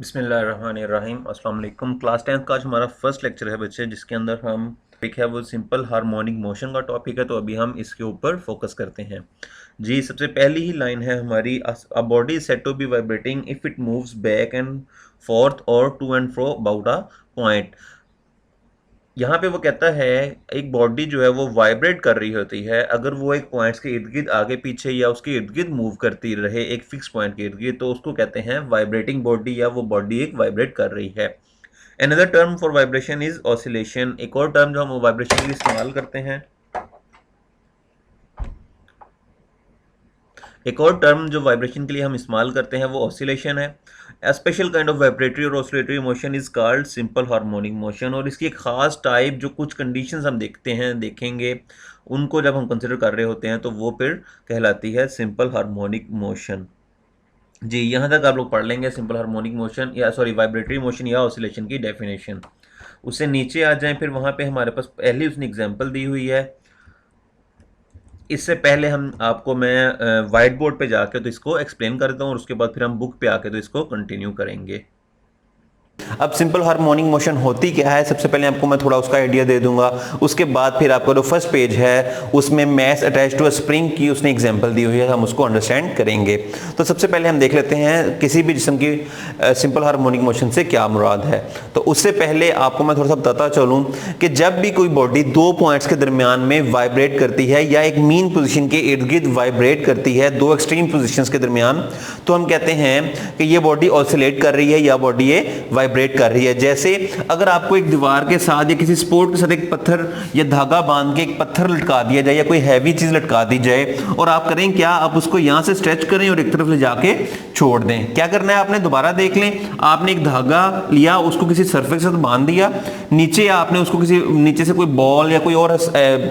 बिस्मिल्लाहिर्रहमानिर्रहीम अस्सलाम वालेकुम। क्लास 10th का आज हमारा फर्स्ट लेक्चर है बच्चे, जिसके अंदर हम एक है वो सिंपल हार्मोनिक मोशन का टॉपिक है। तो अभी हम इसके ऊपर फोकस करते हैं जी। सबसे पहली ही लाइन है हमारी, a body is said to be vibrating if it moves back and forth और to and fro about a point. यहाँ पे वो कहता है एक बॉडी जो है वो वाइब्रेट कर रही होती है अगर वो एक पॉइंट्स के इर्द गिर्द आगे पीछे या उसके इर्द गिर्द मूव करती रहे एक फिक्स पॉइंट के इर्द गिर्द, तो उसको कहते हैं वाइब्रेटिंग बॉडी, या वो बॉडी एक वाइब्रेट कर रही है। Another term for vibration is oscillation. एक और टर्म जो हम वाइब्रेशन के लिए इस्तेमाल करते हैं, एक और टर्म जो वाइब्रेशन के लिए हम इस्तेमाल करते हैं वो ऑसिलेशन है। A special kind of vibratory और oscillatory motion is called simple harmonic motion। और इसकी एक खास टाइप जो कुछ कंडीशंस हम देखेंगे उनको जब हम कंसिडर कर रहे होते हैं तो वो फिर कहलाती है सिंपल हार्मोनिक मोशन जी। यहाँ तक आप लोग पढ़ लेंगे सिंपल हार्मोनिक मोशन या वाइब्रेटरी मोशन या ऑसिलेशन की डेफिनेशन। उससे नीचे आ जाएं, फिर वहाँ पे हमारे पास पहले उसने एग्जाम्पल दी हुई है। इससे पहले हम आपको मैं वाइट बोर्ड पे जाके तो इसको एक्सप्लेन कर देता हूँ और उसके बाद फिर हम बुक पे आके तो इसको कंटिन्यू करेंगे। अब सिंपल हार्मोनिक मोशन होती क्या है, सबसे पहले आपको मैं थोड़ा उसका आइडिया दे दूंगा। उसके बाद फिर आपका जो फर्स्ट पेज है उसमें mass attach to a spring की उसने एग्जांपल दी हुई है, हम उसको अंडरस्टैंड करेंगे। तो सबसे पहले हम देख लेते हैं किसी भी जिस्म की सिंपल हार्मोनिक मोशन से क्या मुराद है। तो उससे पहले आपको मैं थोड़ा सा बताता चलूँ कि जब भी कोई बॉडी दो पॉइंट्स के दरमियान में वाइब्रेट करती है या एक मीन पोजिशन के इर्द गिर्द वाइब्रेट करती है, दो एक्सट्रीम पोजिशन के दरमियान, तो हम कहते हैं कि ये बॉडी ऑसिलेट कर रही है या बॉडी ये वाइब्रेट कर रही है। जैसे अगर आपको एक दीवार के साथ या किसी स्पोर्ट के साथ एक पत्थर या धागा बांध के एक पत्थर लटका दिया जाए या कोई हैवी चीज लटका दी जाए और आप करें क्या, आप उसको यहां से स्ट्रेच करें और एक तरफ ले जाके छोड़ दें। क्या करना है आपने, दोबारा देख लें, आपने एक धागा लिया, उसको किसी सरफेस से बांध दिया, नीचे आपने उसको किसी नीचे से कोई बॉल या कोई और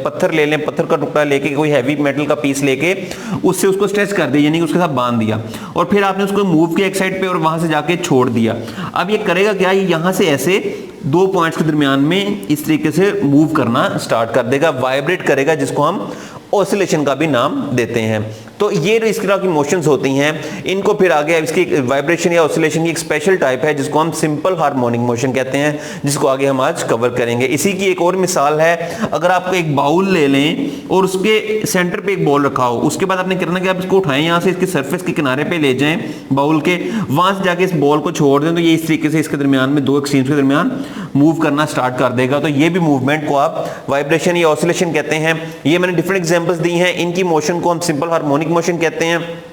पत्थर ले लें, पत्थर का टुकड़ा लेके, कोई हैवी मेटल का पीस लेके उससे उसको स्ट्रेच कर दिया, यानी कि उसके साथ बांध दिया, और फिर आपने उसको मूव किया एक साइड पे और वहां से जाके छोड़ दिया। अब ये करेगा क्या, ये यहां से ऐसे दो पॉइंट्स के दरमियान में इस तरीके से मूव करना स्टार्ट कर देगा, वाइब्रेट करेगा, जिसको हम ऑसिलेशन का भी नाम देते हैं। तो ये इस तरह की मोशंस होती हैं, इनको फिर आगे इसकी वाइब्रेशन या ऑसिलेशन की एक स्पेशल टाइप है जिसको हम सिंपल हार्मोनिक मोशन कहते हैं, जिसको आगे हम आज कवर करेंगे। इसी की एक और मिसाल है, अगर आप एक बाउल ले लें और उसके सेंटर पे एक बॉल रखा हो, उसके बाद आपने करना कि आप इसको उठाएं, यहाँ से इसके सरफेस के किनारे पे ले जाएं बाउल के, वहां से जाके इस बॉल को छोड़ दें, तो ये इस तरीके से इसके दरमियान में दो एक्सट्रीम्स के दरमियान मूव करना स्टार्ट कर देगा। तो ये भी मूवमेंट को आप वाइब्रेशन या ऑसिलेशन कहते हैं। ये मैंने डिफरेंट एग्जांपल्स दी हैं, इनकी मोशन को हम सिंपल हार्मोनिक मोशन कहते हैं।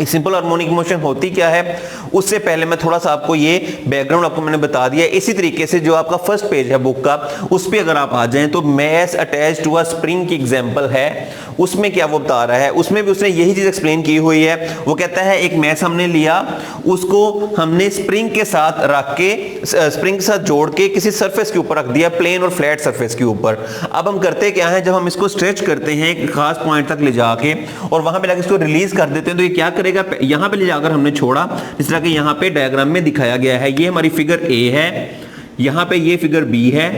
सिंपल हार्मोनिक मोशन होती क्या है, उससे पहले मैं थोड़ा सा आपको ये बैकग्राउंड आपको मैंने बता दिया। इसी तरीके से जो आपका फर्स्ट पेज है बुक का, उस पे अगर आप आ जाएं तो mass attach to a spring की एग्जांपल है, उसमें क्या वो बता रहा है, उसमें भी उसने यही चीज एक्सप्लेन की हुई है। वो कहता है एक मैस हमने लिया, उसको हमने स्प्रिंग के साथ रख के, स्प्रिंग के साथ जोड़ के किसी सरफेस के ऊपर रख दिया, प्लेन और फ्लैट सरफेस के ऊपर। अब हम करते क्या है, जब हम इसको स्ट्रेच करते हैं एक खास पॉइंट तक ले जाके और वहां पे जाके इसको रिलीज कर देते हैं, तो ये क्या करेगा, यहां पे ले जाकर हमने छोड़ा, इस तरह के यहां पे डायग्राम में दिखाया गया है। ये हमारी फिगर ए है, यहां पे ये फिगर बी है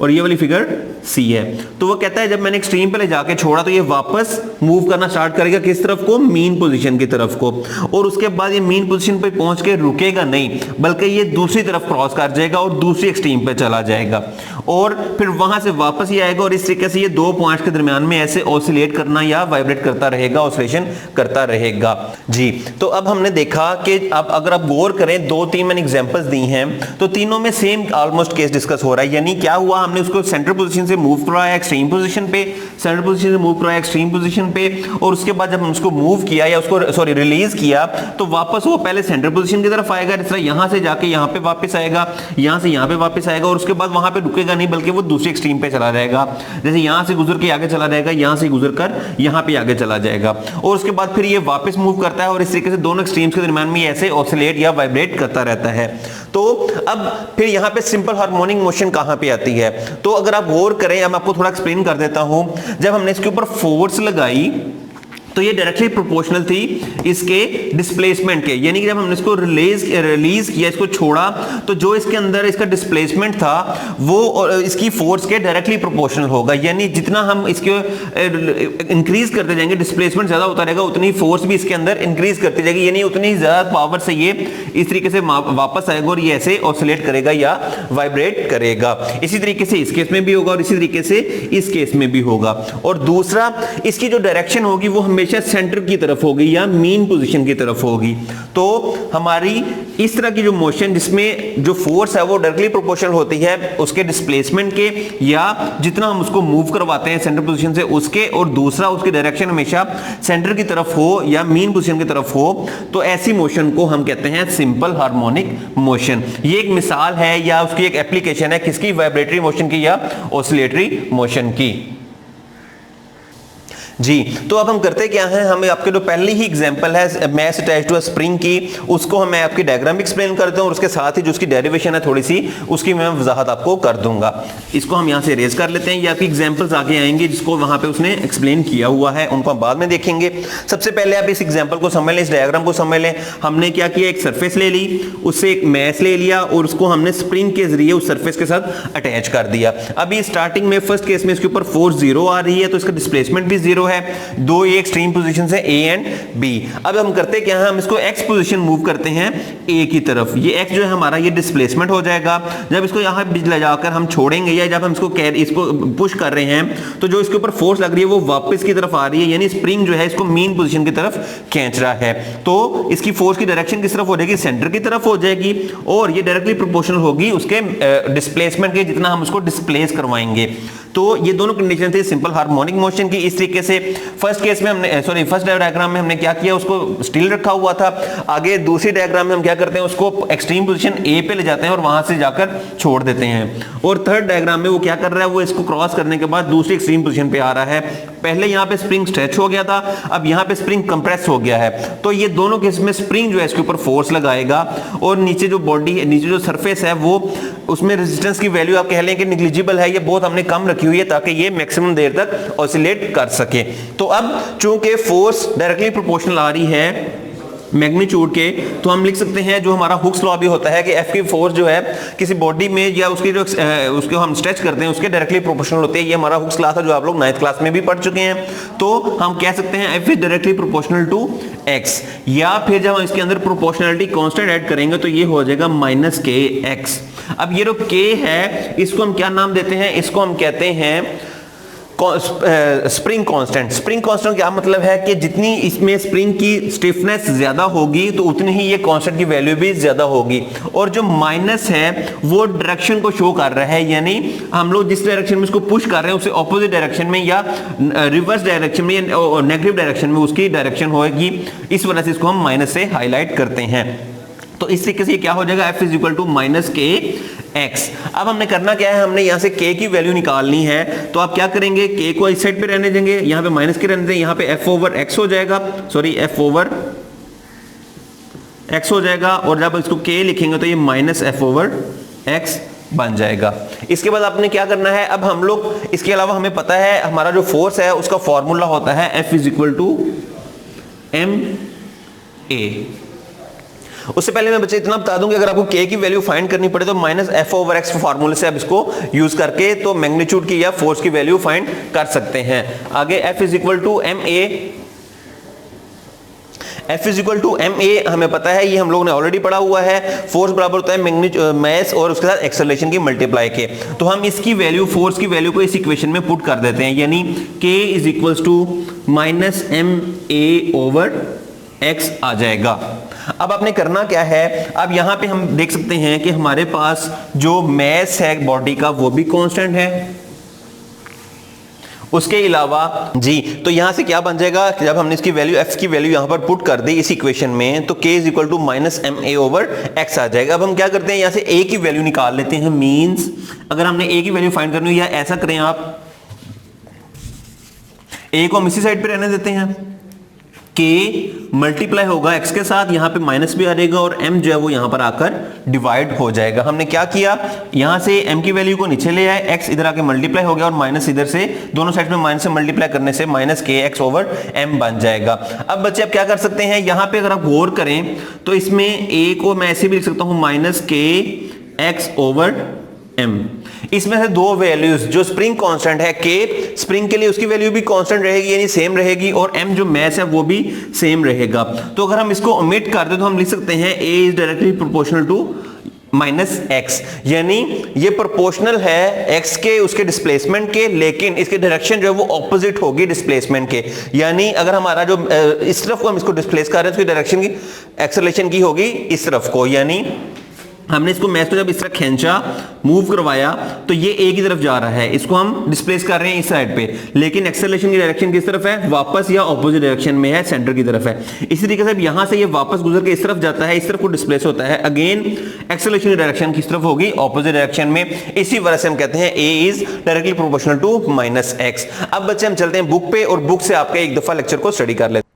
और ये वाली फिगर सी है। तो वो कहता है जब मैंने एक्सट्रीम पे ले जाके छोड़ा तो ये वापस मूव करना स्टार्ट करेगा, किस तरफ को, मीन पोजीशन की तरफ को, और उसके बाद ये मीन पोजीशन पे पहुंच के रुकेगा नहीं, बल्कि ये दूसरी तरफ क्रॉस कर जाएगा और दूसरी एक्सट्रीम पे चला जाएगा और फिर वहां से वापस ये आएगा और इस तरीके से ये दो पॉइंट्स के दरमियान में ऐसे ऑसिलेट करना या वाइब्रेट करता रहेगा, ऑसिलेशन करता रहेगा जी। तो अब हमने देखा कि अब अगर आप गौर करें, दो तीन मैंने एग्जांपल्स दी हैं, तो तीनों में सेम ऑलमोस्ट केस डिस्कस हो रहा है। यानी क्या हुआ, हमने उसको सेंटर पोजीशन से मूव करवाया एक्सट्रीम पोजीशन पे, सेंटर पोजीशन से मूव करवाया एक्सट्रीम पोजीशन पे, और उसके बाद जब हम उसको मूव किया या उसको रिलीज किया तो वापस वो पहले सेंटर पोजीशन की तरफ आएगा, इस तरह यहां से जाके यहां पे वापस आएगा, यहां से यहां पे वापस आएगा, और उसके बाद वहां पे रुकेगा नहीं बल्कि वो दूसरी एक्सट्रीम पे चला जाएगा। जैसे यहां से गुजर के आगे चला जाएगा, यहां से गुजर कर यहां पे आगे चला जाएगा, और उसके बाद फिर ये वापस मूव करता है और इस तरीके से दोनों एक्सट्रीम्स के दरमियान में ऐसे ऑसिलेट या वाइब्रेट करता रहता है। तो अब फिर यहां पे सिंपल हार्मोनिक मोशन कहां पे आती है, तो अगर आप गौर करें, मैं आपको थोड़ा एक्सप्लेन कर देता हूं। जब हमने इसके ऊपर फोर्स लगाई तो ये डायरेक्टली प्रोपोर्शनल थी इसके डिस्प्लेसमेंट के, यानी कि जब हमने इसको रिलीज किया, इसको छोड़ा, तो जो इसके अंदर इसका डिस्प्लेसमेंट था वो इसकी फोर्स के डायरेक्टली प्रोपोर्शनल होगा। यानी जितना हम इसको इंक्रीज करते जाएंगे, डिस्प्लेसमेंट ज्यादा होता रहेगा, उतनी फोर्स भी इसके अंदर इंक्रीज करती जाएगी, यानी उतनी ज्यादा पावर से ये इस तरीके से वापस आएगा और ये ऐसे ऑसिलेट करेगा या वाइब्रेट करेगा। इसी तरीके से इस केस में भी होगा और इसी तरीके से इस केस में भी होगा। और दूसरा, इसकी जो डायरेक्शन होगी वो हमेशा सेंटर की तरफ होगी या मीन पोजीशन की तरफ होगी। तो हमारी इस तरह की जो मोशन जिसमें जो फोर्स है वो डायरेक्टली प्रोपोर्शनल होती है उसके डिस्प्लेसमेंट के, या जितना हम उसको मूव करवाते हैं सेंटर पोजीशन से उसके, और दूसरा उसकी डायरेक्शन हमेशा सेंटर की तरफ हो या मीन पोजीशन की तरफ हो, तो ऐसी मोशन को हम कहते हैं सिंपल हार्मोनिक मोशन। ये एक मिसाल है या उसकी एक एप्लीकेशन है किसकी, वाइब्रेटरी मोशन की या ऑसिलेटरी मोशन की। जी, तो अब हम करते क्या हैं, हमें आपके जो पहली ही एग्जांपल है mass attached to a spring की, उसको मैं आपकी डायग्राम भी एक्सप्लेन करता हूं और उसके साथ ही जो उसकी डेरिवेशन है थोड़ी सी उसकी मैं वजाहत आपको कर दूंगा। इसको हम यहां से रेज कर लेते हैं, ये आपकी एग्जांपल्स आगे आएंगे जिसको वहां पे उसने एक्सप्लेन किया हुआ है, उनको हम बाद में देखेंगे। सबसे पहले आप इस एग्जाम्पल को समझ लें, इस डायग्राम को समझ लें। हमने क्या किया, एक सर्फेस ले ली, उससे एक मैस ले लिया और उसको हमने स्प्रिंग के जरिए उस सर्फेस के साथ अटैच कर दिया। अभी स्टार्टिंग में फर्स्ट केस में इसके ऊपर फोर्स 0 आ रही है, तो इसका डिस्प्लेसमेंट भी 0 है। दो ये एक्सट्रीम पोजीशन है ए एंड बी। अब हम करते क्या है, हम इसको एक्स पोजीशन मूव करते हैं ए की तरफ। ये एक्स जो है हमारा ये डिस्प्लेसमेंट हो जाएगा। जब इसको यहाँ ले जाकर हम छोड़ेंगे या जब हम इसको पुश कर रहे हैं तो जो इसके ऊपर फोर्स लग रही है वो वापस की तरफ आ रही है, यानी स्प्रिंग जो है इसको मीन पोजीशन की तरफ खींच रहा है। तो इसकी फोर्स की डायरेक्शन किस तरफ हो जाएगी, सेंटर की तरफ हो जाएगी, और ये डायरेक्टली प्रोपोर्शनल होगी उसके डिस्प्लेसमेंट के, जितना हम उसको डिस्प्लेस करवाएंगे। तो ये दोनों कंडीशन थी सिंपल हार्मोनिक मोशन की। इस तरीके से फर्स्ट केस में हमने फर्स्ट डायग्राम में हमने क्या किया, उसको स्टिल रखा हुआ था। आगे दूसरी डायग्राम में हम क्या करते हैं, उसको एक्सट्रीम पोजीशन ए पे ले जाते हैं और वहां से जाकर छोड़ देते हैं। और थर्ड डायग्राम में वो क्या कर रहा है, वो इसको क्रॉस करने के बाद दूसरी एक्सट्रीम पोजीशन पे आ रहा है। पहले यहाँ पे स्प्रिंग स्ट्रेच हो गया था, अब यहाँ पे स्प्रिंग कंप्रेस हो गया है। तो ये दोनों केस में स्प्रिंग जो है इसके ऊपर फोर्स लगाएगा और नीचे जो बॉडी है, नीचे जो सरफेस है वो उसमें रेजिस्टेंस की वैल्यू आप कह लें कि निग्लिजिबल है, ये बहुत हमने कम रखी हुई है ताकि ये मैक्सिमम देर तक ऑसिलेट कर सके। तो अब चूंकि फोर्स डायरेक्टली प्रोपोर्शनल आ रही है मैग्नीट्यूड के, तो हम लिख सकते हैं जो हमारा हुक्स लॉ भी होता है कि एफ की फोर्स जो है किसी बॉडी में या उसकी जो उसको हम स्ट्रेच करते हैं उसके डायरेक्टली प्रोपोर्शनल होते हैं। ये हमारा हुक्स लॉ था जो आप लोग 9th क्लास में भी पढ़ चुके हैं। तो हम कह सकते हैं F is directly proportional to X, या फिर जब हम इसके अंदर प्रोपोर्शनलिटी कांस्टेंट ऐड करेंगे तो ये हो जाएगा -kx। अब ये जो k है इसको हम क्या नाम देते हैं, इसको हम कहते हैं स्प्रिंग कांस्टेंट। स्प्रिंग कांस्टेंट क्या मतलब है कि जितनी इसमें स्प्रिंग की स्टिफनेस ज्यादा होगी तो उतनी ही ये कांस्टेंट की वैल्यू भी ज्यादा होगी। और जो माइनस है वो डायरेक्शन को शो कर रहा है, यानी हम लोग जिस डायरेक्शन में इसको पुश कर रहे हैं उससे ऑपोजिट डायरेक्शन में या रिवर्स डायरेक्शन में या नेगेटिव डायरेक्शन में उसकी डायरेक्शन होगी। इस वजह से इसको हम माइनस से हाईलाइट करते हैं। तो इस तरीके से क्या हो जाएगा, f is equal to -kx। अब हमने करना क्या है, हमने यहां से k की वैल्यू निकालनी है। तो आप क्या करेंगे, k को इस साइड पे रहने देंगे, यहां पे माइनस के रहने देंगे, यहां पे f ओवर x हो जाएगा, सॉरी f ओवर x हो जाएगा। और जब इसको k लिखेंगे तो ये -f ओवर x बन जाएगा। इसके बाद आपने क्या करना है, अब हम लोग इसके अलावा हमें पता है हमारा जो फोर्स है उसका फॉर्मूला होता है f is equal to ma। उससे पहले मैं बच्चे इतना बता दूं कि अगर आपको k की वैल्यू फाइंड करनी पड़े तो -f ओवर x फार्मूले से आप इसको यूज करके तो मैग्नीट्यूड की या फोर्स की वैल्यू फाइंड कर सकते हैं। आगे f is equal to ma। F is equal to ma हमें पता है, ये हम लोगों ने ऑलरेडी पढ़ा हुआ है। फोर्स बराबर होता है मैग्नीट्यूड मास और उसके साथ एक्सेलरेशन की मल्टीप्लाई के। तो हम इसकी वैल्यू, फोर्स की वैल्यू को इस इक्वेशन में पुट कर देते हैं, यानी k is equal to -ma over x आ जाएगा। अब आपने करना क्या है, अब यहां पे हम देख सकते हैं कि हमारे पास जो मास है बॉडी का वो भी कांस्टेंट है। उसके अलावा जी, तो यहां से क्या बन जाएगा, जब हमने इसकी वैल्यू f की वैल्यू यहां पर पुट कर दी इस इक्वेशन में तो k is equal to -ma over x आ जाएगा। अब हम क्या करते हैं, यहां से a की वैल्यू निकाल लेते हैं। मींस अगर हमने a की वैल्यू फाइंड करनी हो, या ऐसा करें आप a को हम इसी साइड पे रहने देते हैं के मल्टीप्लाई होगा x के साथ, यहां पे माइनस भी आ जाएगा और m जो है वो यहां पर आकर डिवाइड हो जाएगा। हमने क्या किया, यहां से m की वैल्यू को नीचे ले आए, x इधर आके मल्टीप्लाई हो गया और माइनस इधर से, दोनों साइड में माइनस से मल्टीप्लाई करने से minus K x over m बन जाएगा। अब बच्चे आप क्या कर सकते हैं, यहां पे अगर आप गौर करें तो इसमें a को मैं ऐसे भी लिख सकता हूं minus K x over m। इसमें से दो वैल्यूज, जो स्प्रिंग कांस्टेंट है k स्प्रिंग के लिए उसकी वैल्यू भी कांस्टेंट रहेगी यानी सेम रहेगी, और m जो मैस है वो भी सेम रहेगा। तो अगर हम इसको ओमिट कर दे तो हम लिख सकते हैं a is directly proportional to minus X, यानी ये प्रोपोर्शनल है x के उसके डिस्प्लेसमेंट के, लेकिन इसके डायरेक्शन जो है वो ऑपोजिट होगी डिस्प्लेसमेंट के। यानी अगर हमारा जो इस तरफ को हम इसको डिस्प्लेस कर रहे हैं तो इसकी डायरेक्शन की एक्सेलरेशन की होगी इस तरफ को, यानी हमने इसको मैच को जब इस तरह खींचा मूव करवाया तो ये ए की तरफ जा रहा है, इसको हम डिस्प्लेस कर रहे हैं इस साइड पे, लेकिन एक्सेलरेशन की डायरेक्शन किस तरफ है, वापस या ऑपोजिट डायरेक्शन में है, सेंटर की तरफ है। इसी तरीके से यहां से ये वापस गुजर के इस तरफ जाता है, इस तरफ को डिस्प्लेस होता है, अगेन एक्सेलरेशन की डायरेक्शन किस तरफ होगी, ऑपोजिट डायरेक्शन में। इसी वजह से हम कहते हैं a is directly proportional to minus x. अब बच्चे हम चलते हैं बुक पे और बुक से आपके एक दफा लेक्चर को स्टडी कर लेते हैं।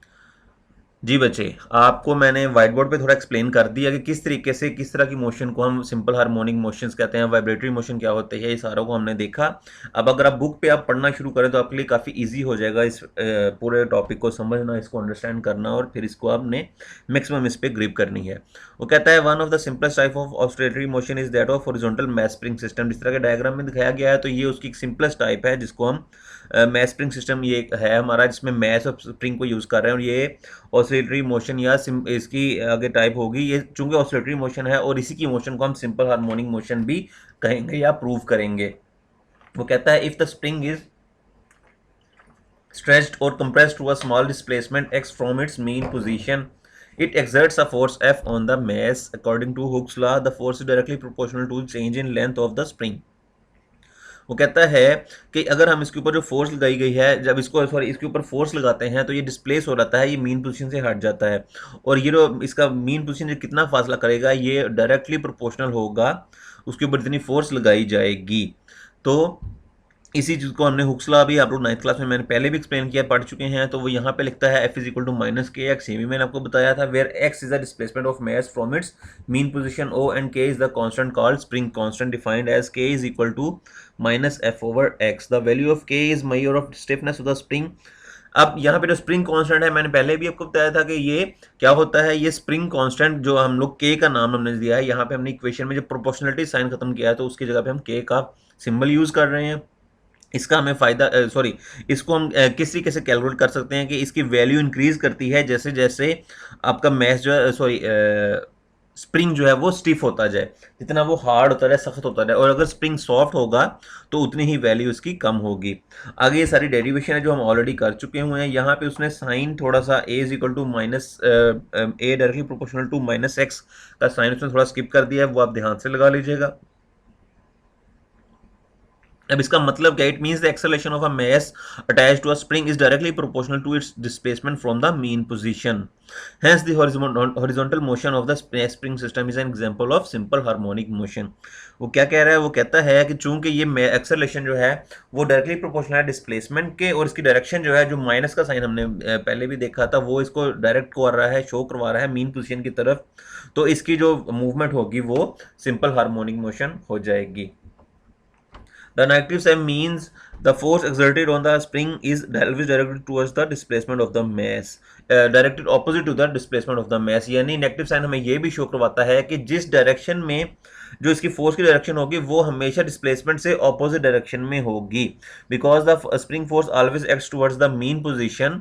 जी बच्चे, आपको मैंने व्हाइट बोर्ड पे थोड़ा एक्सप्लेन कर दिया कि किस तरीके से किस तरह की मोशन को हम सिंपल हार्मोनिक मोशंस कहते हैं, वाइब्रेटरी मोशन क्या होते हैं, ये सारों को हमने देखा। अब अगर आप बुक पे आप पढ़ना शुरू करें तो आपके लिए काफ़ी इजी हो जाएगा इस पूरे टॉपिक को समझना, इसको अंडरस्टैंड करना, और फिर इसको आपने मैक्सिमम इस पर ग्रिप करनी है। वो कहता है one of the simplest type of oscillatory motion is that of horizontal mass spring system. जिस तरह के डायग्राम में दिखाया गया है तो ये उसकी सिंपलेस्ट टाइप है जिसको हम मैस स्प्रिंग सिस्टम ये है हमारा, जिसमें मैस और स्प्रिंग को यूज़ कर रहे हैं, और ये ऑसिलेटरी मोशन या इसकी आगे टाइप होगी। ये चूंकि ऑसिलेटरी मोशन है और इसी की मोशन को हम सिंपल हार्मोनिक मोशन भी कहेंगे या प्रूव करेंगे। वो कहता है if the spring is stretched or compressed to a small displacement x from its mean position, it exerts a force F on the mass. According to Hooke's law, the force is directly proportional to change in length of the spring. वो कहता है कि अगर हम इसके ऊपर जो force लगाई गई है, जब इसके ऊपर फोर्स लगाते हैं तो ये डिस्प्लेस हो जाता है, ये मीन पोजीशन से हट जाता है, और ये जो इसका मीन पोजीशन से कितना फासला करेगा ये डायरेक्टली प्रोपोर्शनल होगा उसके ऊपर जितनी फोर्स लगाई जाएगी। तो इसी चीज़ को हमने हुक्स लॉ भी आप लोग 9th क्लास में मैंने पहले भी एक्सप्लेन किया, पढ़ चुके हैं। तो वो यहाँ पे लिखता है F is equal to minus K X, ये भी मैंने आपको बताया था, where x is the displacement of mass from its mean position O and k is the constant called spring constant defined as k is equal to minus F over X. The value of k is measure of stiffness of the spring. अब यहाँ पे जो spring constant है मैंने पहले भी आपको बताया था कि ये क्या होता है, ये स्प्रिंग कांस्टेंट जो हम लोग k का नाम हमने दिया है, यहाँ पे हमने इक्वेशन में जो प्रोपोर्शनलिटी साइन खत्म किया है तो उसकी जगह पे हम k का सिंबल यूज कर रहे हैं। इसका हमें फ़ायदा इसको हम किस तरीके से कैलकुलेट कर सकते हैं कि इसकी वैल्यू इंक्रीज करती है जैसे जैसे आपका मैस जो है स्प्रिंग जो है वो स्टिफ होता जाए, जितना वो हार्ड होता जाए, सख्त होता जाए, और अगर स्प्रिंग सॉफ्ट होगा तो उतनी ही वैल्यू इसकी कम होगी। आगे ये सारी डेरिवेशन है जो हम ऑलरेडी कर चुके हुए हैं। यहाँ पे उसने साइन थोड़ा सा a is equal to minus A directly proportional to minus X का साइन उसने थोड़ा स्किप कर दिया है, वो आप ध्यान से लगा लीजिएगा। अब इसका मतलब क्या, it means the acceleration of a mass attached to a spring is directly proportional to its displacement from the mean position, hence the horizontal motion of the spring system is an example of simple harmonic motion. वो क्या कह रहा है, वो कहता है कि चूंकि ये एक्सेलरेशन जो है वो डायरेक्टली प्रोपोर्शनल है डिस्प्लेसमेंट के, और इसकी डायरेक्शन जो है जो माइनस का साइन हमने पहले भी देखा था वो इसको डायरेक्ट कर रहा है, शो करवा रहा है मीन पोजीशन की तरफ, तो इसकी जो मूवमेंट होगी वो सिंपल हार्मोनिक मोशन हो जाएगी। The negative sign means the force exerted on the spring is always directed towards the displacement of the mass, directed opposite to the displacement of the mass। यानी negative sign हमें ये भी show करवाता है कि जिस डायरेक्शन में जो इसकी फोर्स की डायरेक्शन होगी वो हमेशा डिस्प्लेसमेंट से ऑपोजिट डायरेक्शन में होगी, because the spring force always acts towards the mean position,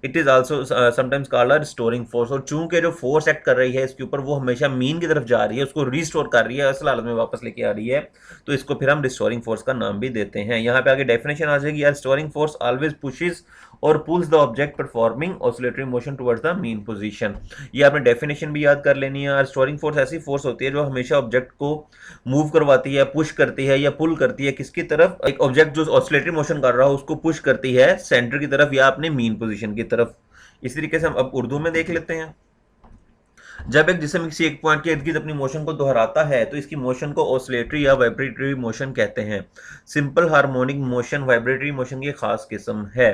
it is also sometimes called a restoring force. और चूंकि जो फोर्स एक्ट कर रही है इसके ऊपर वो हमेशा मीन की तरफ जा रही है, उसको रिस्टोर कर रही है, असल हालत में वापस लेके आ रही है, तो इसको फिर हम रिस्टोरिंग फोर्स का नाम भी देते हैं। यहाँ पे आगे डेफिनेशन आ जाएगी, रिस्टोरिंग फोर्स ऑलवेज पुशेस और pulls the object performing oscillatory motion towards the mean position. ये आपने डेफिनेशन भी याद कर लेनी है। रिस्टोरिंग फोर्स ऐसी फोर्स होती है जो हमेशा ऑब्जेक्ट को मूव करवाती है, पुश करती है या पुल करती है किसकी तरफ, एक ऑब्जेक्ट जो ऑसिलेटरी मोशन कर रहा हो उसको पुश करती है सेंटर की तरफ या अपने मीन पोजीशन की तरफ। इस तरीके से हम अब उर्दू में देख लेते हैं। जब एक जिस्म किसी एक पॉइंट के इर्द गिर्द अपनी मोशन को दोहराता है तो इसकी मोशन को ऑसिलेटरी या वाइब्रेटरी मोशन कहते हैं। Simple harmonic motion vibratory motion की खास किस्म है।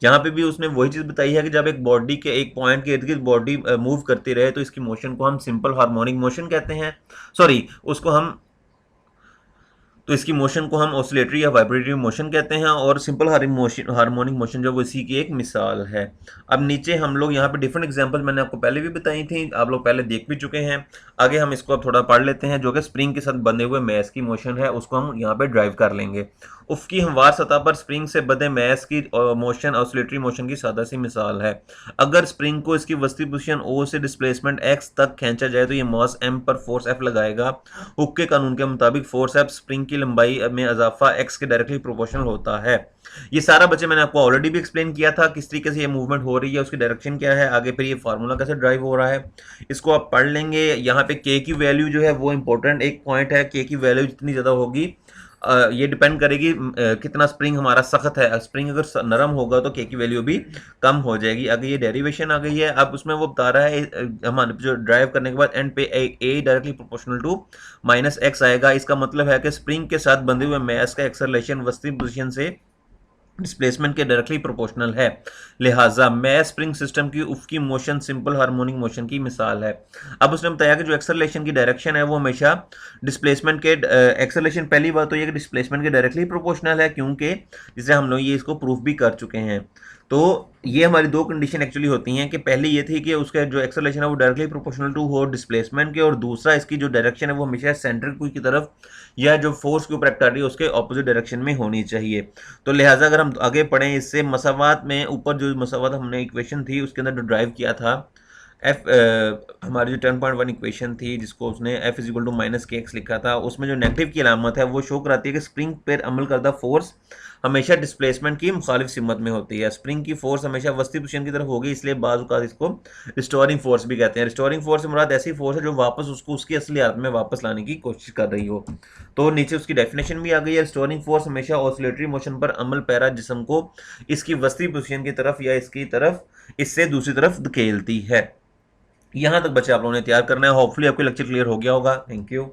यहाँ पे भी उसने वही चीज़ बताई है कि जब एक बॉडी के एक पॉइंट के इर्द गिर्द बॉडी मूव करती रहे तो इसकी मोशन को हम सिंपल हार्मोनिक मोशन कहते हैं। सॉरी, उसको हम तो इसकी मोशन को हम ऑसिलेटरी या वाइब्रेटरी मोशन कहते हैं, और सिंपल हार्मोनिक मोशन जो वो इसी की एक मिसाल है। अब नीचे हम लोग यहाँ पे डिफरेंट एग्जांपल मैंने आपको पहले भी बताई थी, आप लोग पहले देख भी चुके हैं। आगे हम इसको अब थोड़ा पढ़ लेते हैं, जो कि स्प्रिंग के साथ बंधे हुए मैस की मोशन है, उसको हम यहाँ पे ड्राइव कर लेंगे। उसकी हमवार सतह पर स्प्रिंग से बंधे मैस की मोशन ऑसिलेटरी मोशन की सादा सी मिसाल है। अगर स्प्रिंग को इसकी वस्ती पोजीशन ओ से डिस्प्लेसमेंट एक्स तक खींचा जाए तो ये मास एम पर फोर्स एफ लगाएगा। हुक के कानून के मुताबिक फोर्स एफ स्प्रिंग की लंबाई में इजाफा एक्स के डायरेक्टली प्रोपोर्शनल होता है। ये सारा बच्चे मैंने आपको ऑलरेडी भी एक्सप्लेन किया था किस तरीके से ये मूवमेंट हो रही है, उसकी डायरेक्शन क्या है, आगे फिर ये फार्मूला कैसे ड्राइव हो रहा है, इसको आप पढ़ लेंगे। यहाँ पे के की वैल्यू जो है वो इंपॉर्टेंट एक पॉइंट है। के की वैल्यू जितनी ज़्यादा होगी ये डिपेंड करेगी कितना स्प्रिंग हमारा सख्त है। स्प्रिंग अगर नरम होगा तो के की वैल्यू भी कम हो जाएगी। अगर ये डेरिवेशन आ गई है, अब उसमें वो बता रहा है हमारे जो ड्राइव करने के बाद एंड पे a directly proportional to minus x आएगा। इसका मतलब है कि स्प्रिंग के साथ बंधे हुए मैस का एक्सेलरेशन वस्ती पोजीशन से डिस्प्लेसमेंट के डायरेक्टली प्रोपोर्शनल है। लिहाजा मैस स्प्रिंग सिस्टम की उफकी मोशन सिंपल हार्मोनिक मोशन की मिसाल है। अब उसने बताया कि जो एक्सेलरेशन की डायरेक्शन है वो हमेशा डिस्प्लेसमेंट के एक्सेलरेशन, पहली बात तो ये कि डिस्प्लेसमेंट के डायरेक्टली प्रोपोर्शनल है, क्योंकि जिसे हम लोग ये इसको प्रूफ भी कर चुके हैं। तो ये हमारी दो कंडीशन एक्चुअली होती हैं कि पहली ये थी कि उसका जो एक्सेलरेशन है वो डायरेक्टली प्रोपोर्शनल टू हो डिस्प्लेसमेंट के, और दूसरा इसकी जो डायरेक्शन है वो हमेशा सेंट्रिक की तरफ या जो फोर्स के ऊपर एक्ट कर रही है उसके ऑपोजिट डायरेक्शन में होनी चाहिए। तो लिहाजा अगर हम आगे पढ़ें इससे मसावात में, ऊपर जो मसावात हमने इक्वेशन थी उसके अंदर जो ड्राइव किया था एफ, हमारी जो 10.1 इक्वेशन थी जिसको उसने F is equal to minus K X लिखा था, उसमें जो नेगेटिव की अलामत है वो शो कराती है कि स्प्रिंग पर अमल करदा फोर्स हमेशा डिस्प्लेसमेंट की मुखालिफ सिमत में होती है। स्प्रिंग की फोर्स हमेशा वस्ती पोजीशन की तरफ होगी, इसलिए बाज़ औक़ात इसको रिस्टोरिंग फोर्स भी कहते हैं। रिस्टोरिंग फोर्स से मुराद ऐसी फोर्स है जो वापस उसको उसकी असली हालत में वापस लाने की कोशिश कर रही हो। तो नीचे उसकी डेफिनेशन भी आ गई है। रिस्टोरिंग फोर्स हमेशा ऑसिलेटरी मोशन पर अमल पैरा जिस्म को इसकी वस्ती पोजीशन की तरफ या इसकी तरफ इससे दूसरी तरफ धकेलती है। यहाँ तक बच्चे आप लोगों ने तैयार करना है। होपफुली आपको लेक्चर क्लियर हो गया होगा। Thank you.